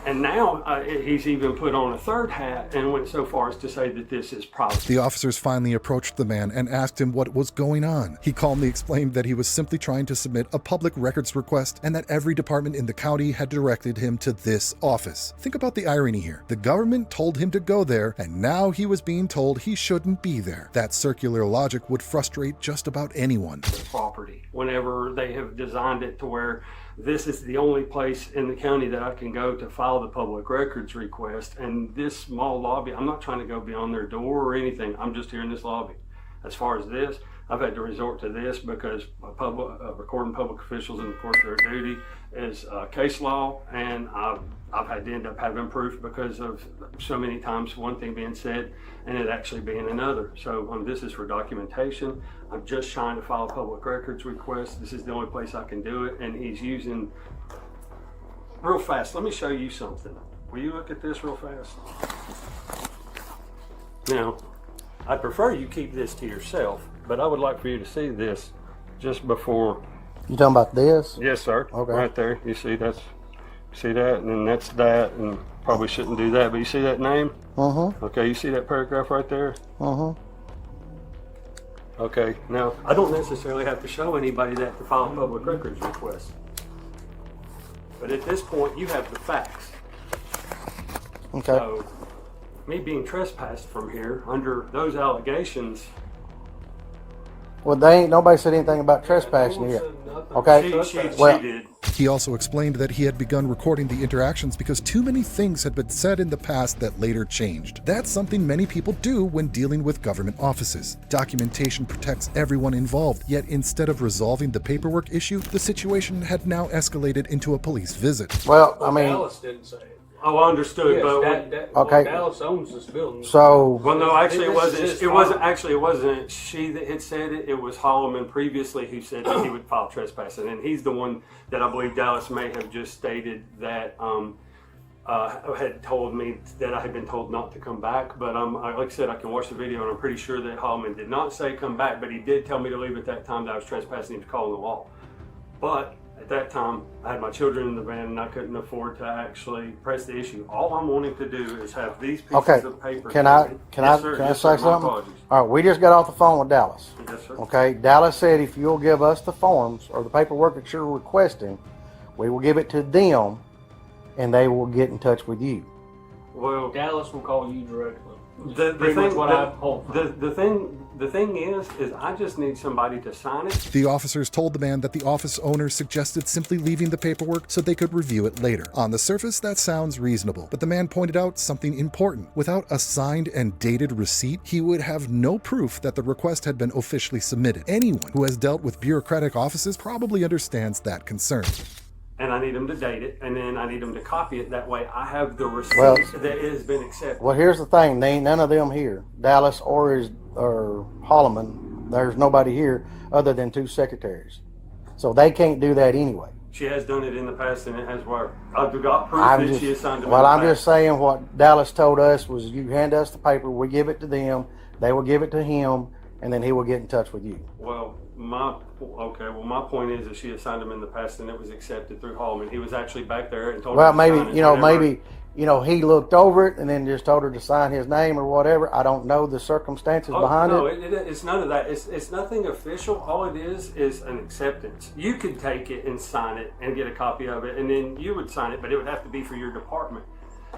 L: and now he's even put on a third hat and went so far as to say that this is private.
D: The officers finally approached the man and asked him what was going on. He calmly explained that he was simply trying to submit a public records request and that every department in the county had directed him to this office. Think about the irony here. The government told him to go there, and now he was being told he shouldn't be there. That circular logic would frustrate just about anyone.
L: Property, whenever they have designed it to where this is the only place in the county that I can go to file the public records request, and this small lobby, I'm not trying to go beyond their door or anything, I'm just here in this lobby. As far as this, I've had to resort to this because recording public officials in the course of their duty is case law, and I've had to end up having proof because of so many times one thing being said and it actually being another. So this is for documentation. I'm just trying to file a public records request. This is the only place I can do it, and he's using... Real fast, let me show you something. Will you look at this real fast? Now, I prefer you keep this to yourself, but I would like for you to see this just before.
J: You talking about this?
L: Yes, sir.
J: Okay.
L: Right there. You see see that, and then that's that, and probably shouldn't do that, but you see that name? Okay, you see that paragraph right there? Okay, now, I don't necessarily have to show anybody that to file a public records request. But at this point, you have the facts.
J: Okay.
L: So, me being trespassed from here under those allegations.
J: Well, nobody said anything about trespassing here. Okay.
L: She did.
D: He also explained that he had begun recording the interactions because too many things had been said in the past that later changed. That's something many people do when dealing with government offices. Documentation protects everyone involved, yet instead of resolving the paperwork issue, the situation had now escalated into a police visit.
J: Well, I mean...
G: Dallas didn't say it.
L: Oh, I understood,
G: Yes,
L: but
J: okay.
G: Dallas owns this building.
J: So...
L: Well, no, actually,
G: This is his
L: it wasn't she that had said it. It was Holloman previously who said that he would file trespassing, and he's the one that I believe Dallas may have just stated that had told me that I had been told not to come back. But like I said, I can watch the video, and I'm pretty sure that Holloman did not say come back, but he did tell me to leave at that time that I was trespassing. He was calling the law. But At that time, I had my children in the van and I couldn't afford to actually press the issue. All I'm wanting to do is have these pieces
J: Okay.
L: of paper.
J: Can I
L: Yes, sir.
J: can I
L: Yes,
J: say
L: sir. My
J: something?
L: apologies.
J: All right, we just got off the phone with Dallas.
L: Yes, sir.
J: Okay, Dallas said if you'll give us the forms or the paperwork that you're requesting, we will give it to them, and they will get in touch with you.
L: Well,
E: Dallas will call you directly.
L: the
E: Pretty
L: thing,
E: much what I hold.
L: the thing is I just need somebody to sign it.
D: The officers told the man that the office owner suggested simply leaving the paperwork so they could review it later. On the surface, that sounds reasonable, but the man pointed out something important. Without a signed and dated receipt, he would have no proof that the request had been officially submitted. Anyone who has dealt with bureaucratic offices probably understands that concern.
L: And I need them to date it, and then I need them to copy it. That way I have the receipt
J: Well-
L: that it has been accepted.
J: Well, here's the thing: they ain't none of them here, Dallas or Holloman. There's nobody here other than 2 secretaries, so they can't do that anyway.
L: She has done it in the past, and it has worked. I've got proof
J: I'm
L: that
J: just,
L: she has signed it.
J: well, I'm just saying what Dallas told us was you hand us the paper, we give it to them, they will give it to him, and then he will get in touch with you.
L: Well, my point is that she has signed them in the past, and it was accepted through Holman. He was actually back there and told
J: Well,
L: her to sign it whenever-
J: he looked over it and then just told her to sign his name or whatever. I don't know the circumstances behind
L: no,
J: it.
L: It's none of that. It's nothing official. All it is an acceptance. You could take it and sign it and get a copy of it, and then you would sign it, but it would have to be for your department.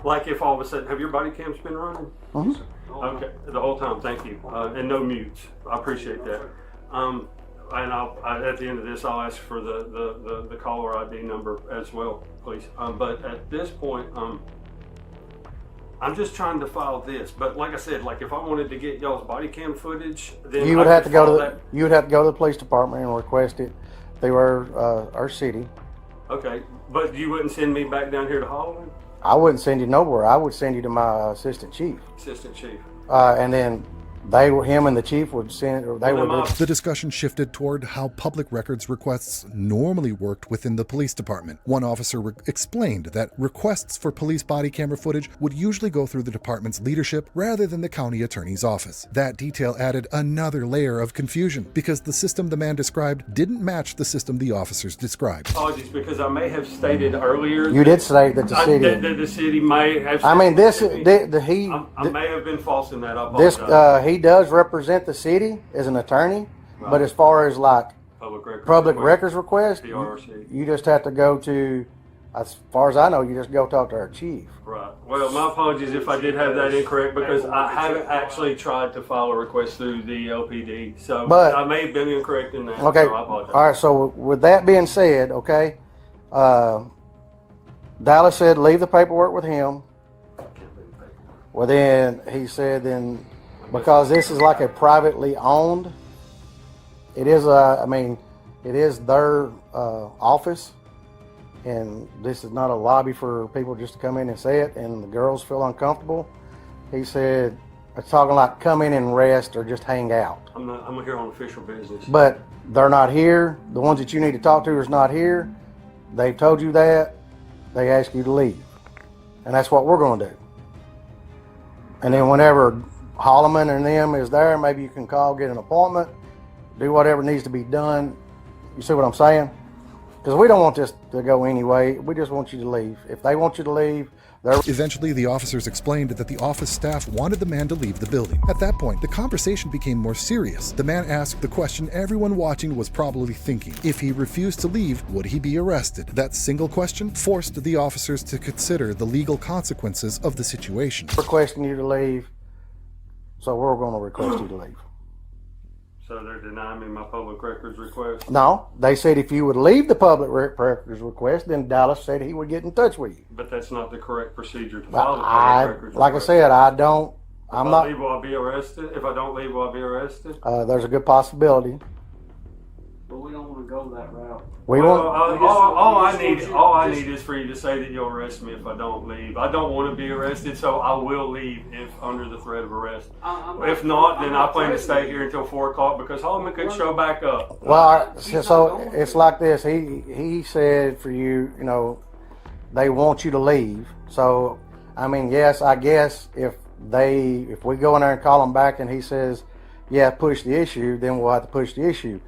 L: Like if all of a sudden, have your body cams been running?
J: Mhm.
L: Okay, the whole time. Thank you, and no mutes. I appreciate that. And at the end of this, I'll ask for the caller ID number as well, please. But at this point, I'm just trying to file this. But like I said, like if I wanted to get y'all's body cam footage, then
J: You would
L: I
J: have
L: could
J: to go to
L: file
J: the,
L: that.
J: you would have to go to the police department and request it through our city.
L: Okay, but you wouldn't send me back down here to Hollywood,
J: I wouldn't send you nowhere. I would send you to my assistant chief,
L: assistant chief.
J: and then him and the chief would send, or they would.
D: The discussion shifted toward how public records requests normally worked within the police department. One officer explained that requests for police body camera footage would usually go through the department's leadership rather than the county attorney's office. That detail added another layer of confusion because the system the man described didn't match the system the officers described.
L: Apologies, because I may have stated earlier.
J: You did say that the city.
L: That the city may have.
J: I mean, this
L: I may have been false in that. I apologize.
J: He does represent the city as an attorney, but as far as like public records request,
L: PRC.
J: you just have to go to, as far as I know, you just go talk to our chief.
L: Right. Well, my apologies if I did have that incorrect because I haven't actually tried to file a request through the LPD. So
J: But-
L: I may have been incorrect in that.
J: Okay.
L: So I apologize.
J: All right. So with that being said, okay, Dallas said leave the paperwork with him. Well, then he said then because this is like a privately owned, it is it is their office, and this is not a lobby for people just to come in and say it, and the girls feel uncomfortable. He said it's talking like come in and rest or just hang out.
L: I'm here on official business.
J: But they're not here. The ones that you need to talk to is not here. They've told you that. They ask you to leave. And that's what we're going to do. And then whenever Holloman and them is there, maybe you can call, get an appointment, do whatever needs to be done. You see what I'm saying? Because we don't want this to go anyway. We just want you to leave. If they want you to leave,
D: Eventually, the officers explained that the office staff wanted the man to leave the building. At that point, the conversation became more serious. The man asked the question everyone watching was probably thinking. If he refused to leave, would he be arrested? That single question forced the officers to consider the legal consequences of the situation.
J: requesting you to leave, so we're going to request you to leave.
L: So they're denying me my public records request?
J: No, they said if you would leave the public records request, then Dallas said he would get in touch with you.
L: But that's not the correct procedure to file the public
J: I,
L: records
J: like I
L: request.
J: said, I don't. I'm
L: If I
J: not.
L: leave, will I be arrested? If I don't leave, will I be arrested?
J: There's a good possibility.
E: But we don't want to go that route.
J: We
L: Well,
J: won't.
L: all I need is for you to say that you'll arrest me if I don't leave. I don't want to be arrested, so I will leave if under the threat of arrest. If not, then I plan to stay here until 4 o'clock because Holman could show back up.
J: Well, so it's like this. He said for you, you know, they want you to leave. So I mean, yes, I guess if we go in there and call him back and he says, yeah, push the issue, then we'll have to push the issue.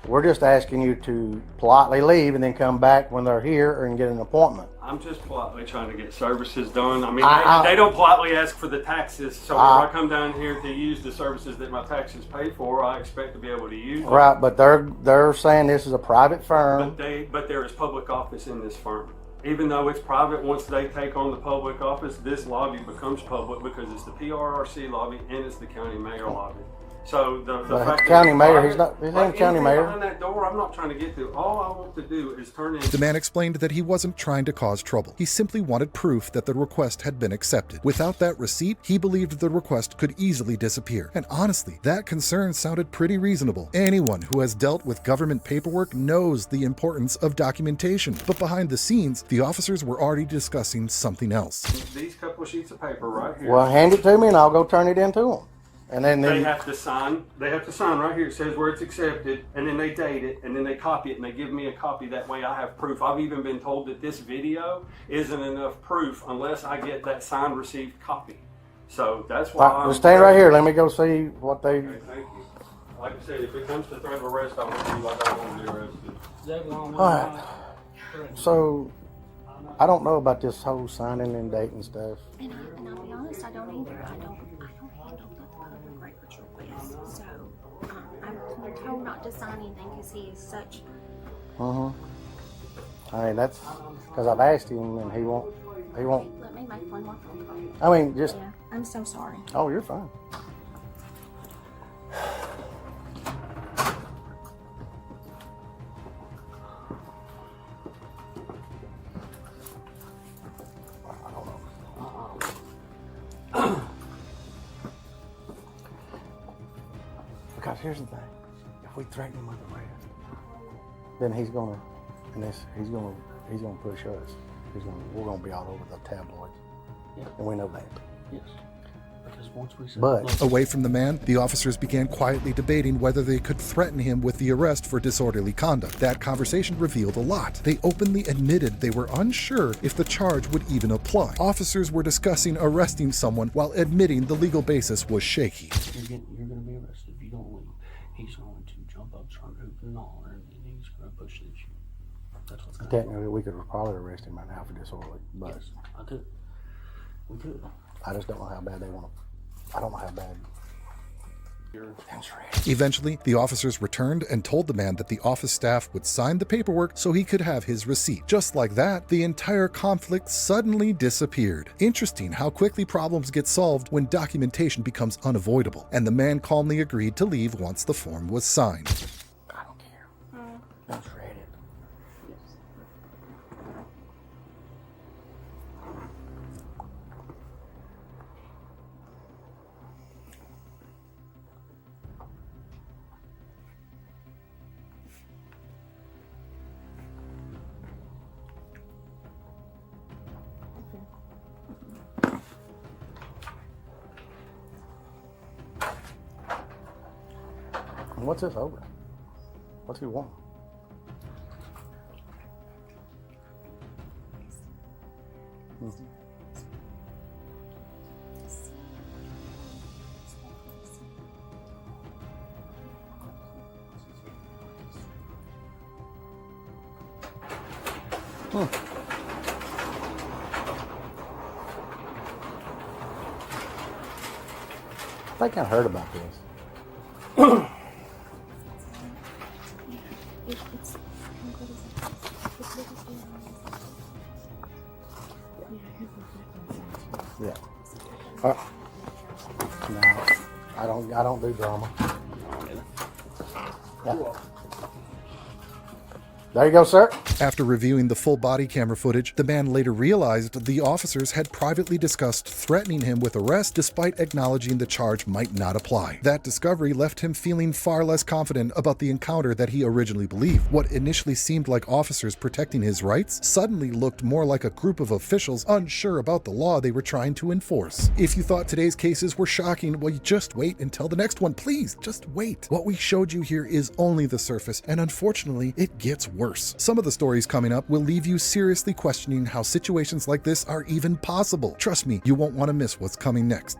J: We're just asking you to politely leave and then come back when they're here and get an appointment.
L: I'm just politely trying to get services done. I mean,
J: I-
L: they don't politely ask for the taxes, so when I come down here to use the services that my taxes pay for, I expect to be able to use them.
J: Right, but they're saying this is a private firm.
L: But there is public office in this firm. Even though it's private, once they take on the public office, this lobby becomes public because it's the PRRC lobby and it's the county mayor lobby. So the fact
J: county
L: that
J: mayor,
L: private,
J: he's not
L: like
J: county
L: anything
J: mayor.
L: behind that door, I'm not trying to get through. All I want to do is turn in.
D: The man explained that he wasn't trying to cause trouble. He simply wanted proof that the request had been accepted. Without that receipt, he believed the request could easily disappear. And honestly, that concern sounded pretty reasonable. Anyone who has dealt with government paperwork knows the importance of documentation. But behind the scenes, the officers were already discussing something else.
L: These couple sheets of paper right here.
J: Well, hand it to me and I'll go turn it in to them. And then
L: They have to sign right here. It says where it's accepted, and then they date it, and then they copy it, and they give me a copy. That way I have proof. I've even been told that this video isn't enough proof unless I get that signed received copy. So that's why I'm...
J: Just stand right here. Let me go see what they...
L: Okay, thank you. Like I said, if it comes to threat of arrest, I want to be like I want to be arrested.
J: All right. So, I don't know about this whole signing and dating stuff.
M: And I'll be honest, I don't either. I don't handle the public records request. So I'm told not to sign anything because he is such.
J: I mean, that's because I've asked him and he won't.
M: Let me make one more phone call.
J: I mean, just.
M: Yeah, I'm so sorry.
J: Oh, you're fine. Because here's the thing: if we threaten him with arrest, then he's gonna push us. We're gonna be all over the tabloids, and we know that.
I: Yes. Because once we say,
J: But
D: away from the man, the officers began quietly debating whether they could threaten him with the arrest for disorderly conduct. That conversation revealed a lot. They openly admitted they were unsure if the charge would even apply. Officers were discussing arresting someone while admitting the legal basis was shaky.
I: you're going to be arrested if you don't leave. He's going to jump up, start hooping and hollering, and he's going to push the issue. That's what's going to happen.
J: technically, we could probably arrest him right now for disorderly. But
I: Yes, I could. We could.
J: I just don't know how bad they want to. I don't know how bad.
D: Eventually, the officers returned and told the man that the office staff would sign the paperwork so he could have his receipt. Just like that, the entire conflict suddenly disappeared. Interesting how quickly problems get solved when documentation becomes unavoidable, and the man calmly agreed to leave once the form was signed.
J: I don't care. That's read it. What's this over? What's he want? I think I heard about this. Yeah. No, I don't do drama. Yeah. There you go, sir.
D: After reviewing the full body camera footage, the man later realized the officers had privately discussed threatening him with arrest despite acknowledging the charge might not apply. That discovery left him feeling far less confident about the encounter that he originally believed. What initially seemed like officers protecting his rights suddenly looked more like a group of officials unsure about the law they were trying to enforce. If you thought today's cases were shocking, well, you just wait until the next one. Please, just wait. What we showed you here is only the surface, and unfortunately, it gets worse. Some of the stories coming up will leave you seriously questioning how situations like this are even possible. Trust me, you won't want to miss what's coming next.